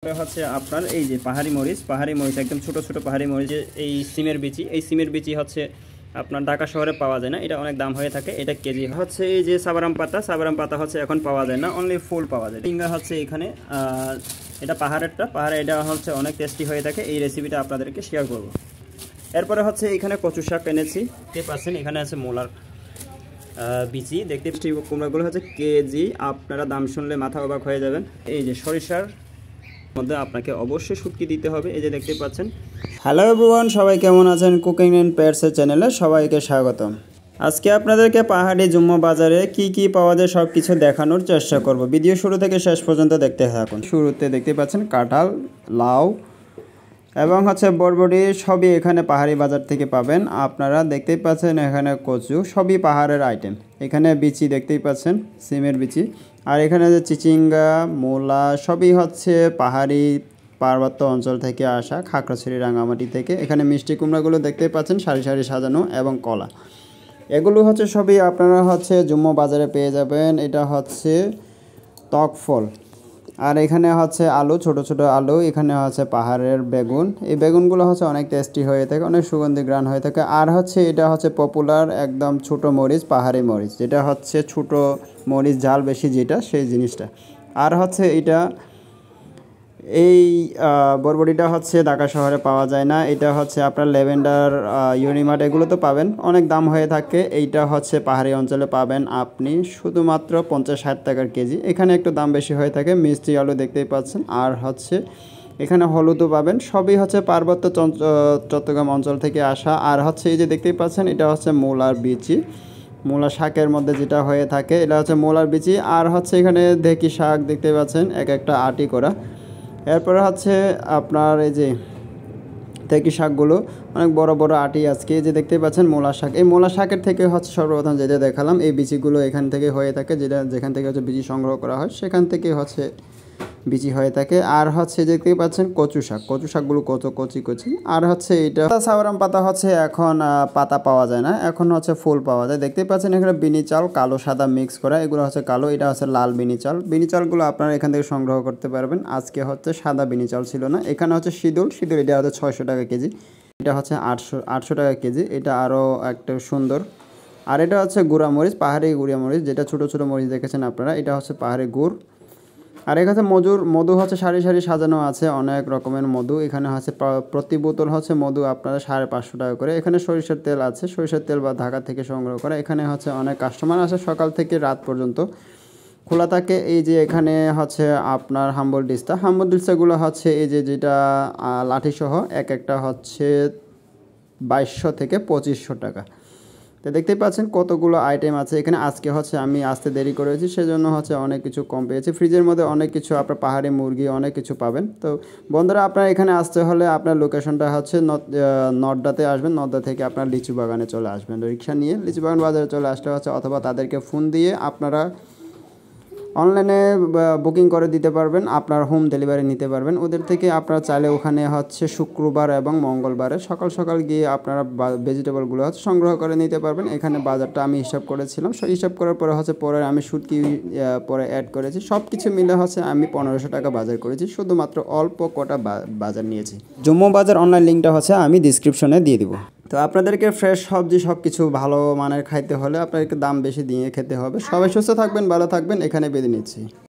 হচ্ছে আপনার এই যে পাহাড়ি মরিচ একদম ছোট ছোট পাহাড়ি মরিচ, এই সিমের বিচি হচ্ছে আপনার ঢাকা শহরে পাওয়া যায় না, এটা অনেক দাম হয়ে থাকে। এটা কেজি হচ্ছে এই যে সাবারাম পাতা হচ্ছে এখন পাওয়া যায় না, অনলি ফুল পাওয়া যায়। টিঙ্গা হচ্ছে এখানে এটা পাহাড়ে এটা হচ্ছে অনেক টেস্টি হয়ে থাকে। এই রেসিপিটা আপনাদেরকে শেয়ার করব। এরপরে হচ্ছে এখানে কচু শাক এনেছি, দেখতে পাচ্ছেন এখানে আছে মোলার বিচি, দেখতে কুমড়াগুলো হচ্ছে কেজি, আপনারা দাম শুনলে মাথা অবাক হয়ে যাবেন। এই যে সরিষার মধ্যে আপনাকে অবশ্যই শুটকি দিতে হবে, এই যে দেখতে পাচ্ছেন। হ্যালো এভরিওয়ান, সবাই কেমন আছেন? কুকিং এন্ড পেটসের চ্যানেলে সবাইকে স্বাগতম। আজকে আপনাদেরকে পাহাড়ি জুম্মা বাজারে কি কি পাওয়া যায় সব কিছু দেখানোর চেষ্টা করব। ভিডিও শুরু থেকে শেষ পর্যন্ত দেখতে থাকুন। শুরুতে দেখতে পাচ্ছেন কাঁঠাল, লাউ এবং হচ্ছে বরবটি, সবই এখানে পাহাড়ি বাজার থেকে পাবেন। আপনারা দেখতেই পাচ্ছেন এখানে কচু, সবই পাহাড়ের আইটেম। এখানে বিচি দেখতেই পাচ্ছেন, সিমের বিচি। আর এখানে যে চিচিঙ্গা, মূলা, সবই হচ্ছে পাহাড়ি পার্বত্য অঞ্চল থেকে আসা, খাগড়াছড়ি রাঙামাটি থেকে। এখানে মিষ্টি কুমড়াগুলো দেখতেই পাচ্ছেন সারি সারি সাজানো, এবং কলা, এগুলো হচ্ছে সবই আপনারা হচ্ছে জুম্মা বাজারে পেয়ে যাবেন। এটা হচ্ছে টক ফল। আর এখানে হচ্ছে আলু, ছোট ছোট আলু। এখানে হচ্ছে পাহাড়ের বেগুন, এই বেগুনগুলো হচ্ছে অনেক টেস্টি হয়ে থাকে, অনেক সুগন্ধি গ্রান হয়ে থাকে। আর হচ্ছে এটা হচ্ছে পপুলার একদম ছোট মরিচ, পাহাড়ি মরিচ, যেটা হচ্ছে ছোট মরিচ, ঝাল বেশি যেটা, সেই জিনিসটা। আর হচ্ছে এটা এই বরবটিটা হচ্ছে ঢাকা শহরে পাওয়া যায় না, এটা হচ্ছে আপনার লেভেন্ডার, ইউনিমার্ট, এগুলো তো পাবেন, অনেক দাম হয়ে থাকে। এইটা হচ্ছে পাহাড়ি অঞ্চলে পাবেন আপনি শুধুমাত্র 50-60 টাকার কেজি। এখানে একটু দাম বেশি হয়ে থাকে। মিষ্টি আলু দেখতেই পাচ্ছেন। আর হচ্ছে এখানে হলুদও পাবেন, সবই হচ্ছে পার্বত্য চট্টগ্রাম অঞ্চল থেকে আসা। আর হচ্ছে এই যে দেখতেই পাচ্ছেন, এটা হচ্ছে মূলার বিচি, মূলা শাকের মধ্যে যেটা হয়ে থাকে, এটা হচ্ছে মূলার বিচি। আর হচ্ছে এখানে ঢেঁকি শাক দেখতে পাচ্ছেন, এক একটা আটি করা। এরপরে হচ্ছে আপনার এই যে ঢেঁকি শাকগুলো অনেক বড় বড় আটি আজকে, এই যে দেখতে পাচ্ছেন মূলা শাক। এই মূলা শাকের থেকে হচ্ছে সর্বপ্রথম যেটা দেখালাম, এই বিচিগুলো এখান থেকে হয়ে থাকে, যেখান থেকে হচ্ছে বিচি সংগ্রহ করা হয়, সেখান থেকে হচ্ছে বিচি হয়ে থাকে। আর হচ্ছে দেখতেই পাচ্ছেন কচু শাকগুলো কচি। আর হচ্ছে এটা সাবারাম পাতা হচ্ছে এখন পাতা পাওয়া যায় না, এখন হচ্ছে ফুল পাওয়া যায়। দেখতেই পাচ্ছেন এখানে বিনি চাল, কালো সাদা মিক্স করা, এগুলো হচ্ছে কালো, এটা হচ্ছে লাল বিনি চালগুলো আপনারা এখান থেকে সংগ্রহ করতে পারবেন। আজকে হচ্ছে সাদা বিনি চাল ছিল না। এখানে হচ্ছে সিঁদুর, এটা হচ্ছে 600 টাকা কেজি, এটা হচ্ছে 800 টাকা কেজি, এটা আরও একটা সুন্দর। আর এটা হচ্ছে গুঁড়ামরিচ, পাহাড়ি গুঁড়ামরিচ, যেটা ছোটো ছোটো মরিচ দেখেছেন আপনারা, এটা হচ্ছে পাহাড়ি গুড়। আর এখানে মধু হচ্ছে সারি সারি সাজানো আছে, অনেক রকমের মধু। এখানে হচ্ছে প্রতি বোতল হচ্ছে মধু আপনারা 550 টাকা করে। এখানে সরিষার তেল আছে, সরিষার তেল বা ঢাকা থেকে সংগ্রহ করা। এখানে হচ্ছে অনেক কাস্টমার আসে, সকাল থেকে রাত পর্যন্ত খোলা থাকে। এই যে এখানে হচ্ছে আপনার হাম্বল ডিস্টাগুলো হচ্ছে এই যে যেটা লাঠিসহ, এক একটা হচ্ছে 2200 থেকে 2500 টাকা। তো দেখতেই পাচ্ছেন কতগুলো আইটেম আছে এখানে। আজকে হচ্ছে আমি আসতে দেরি করেছি, সেজন্য হচ্ছে অনেক কিছু কম পেয়েছি। ফ্রিজের মধ্যে অনেক কিছু, আপনার পাহাড়ি মুরগি অনেক কিছু পাবেন। তো বন্ধুরা, আপনার এখানে আসতে হলে আপনার লোকেশনটা হচ্ছে নর্দাতে আসবেন, নর্দা থেকে আপনার লিচু বাগানে চলে আসবেন, রিক্সা নিয়ে লিচু বাগান বাজারে চলে আসলে হচ্ছে, অথবা তাদেরকে ফোন দিয়ে আপনারা অনলাইনে বুকিং করে দিতে পারবেন, আপনার হোম ডেলিভারি নিতে পারবেন ওদের থেকে। আপনারা চাইলে ওখানে হচ্ছে শুক্রবার এবং মঙ্গলবারে সকাল সকাল গিয়ে আপনারা ভেজিটেবলগুলো হচ্ছে সংগ্রহ করে নিতে পারবেন। এখানে বাজারটা আমি হিসাব করেছিলাম, হিসাব করার পরে হচ্ছে পরে আমি শুটকি পরে অ্যাড করেছি, সব কিছু মিলে হচ্ছে আমি 1500 টাকা বাজার করেছি, শুধুমাত্র অল্প কটা বাজার নিয়েছি। জম্মু বাজার অনলাইন লিঙ্কটা হচ্ছে আমি ডিসক্রিপশনে দিয়ে দিব। তো আপনাদেরকে ফ্রেশ সবজি সব কিছু ভালো মানের খাইতে হলে আপনাদেরকে দাম বেশি দিয়ে খেতে হবে। সবাই সুস্থ থাকবেন, ভালো থাকবেন, এখানে বেঁধে নিচ্ছি।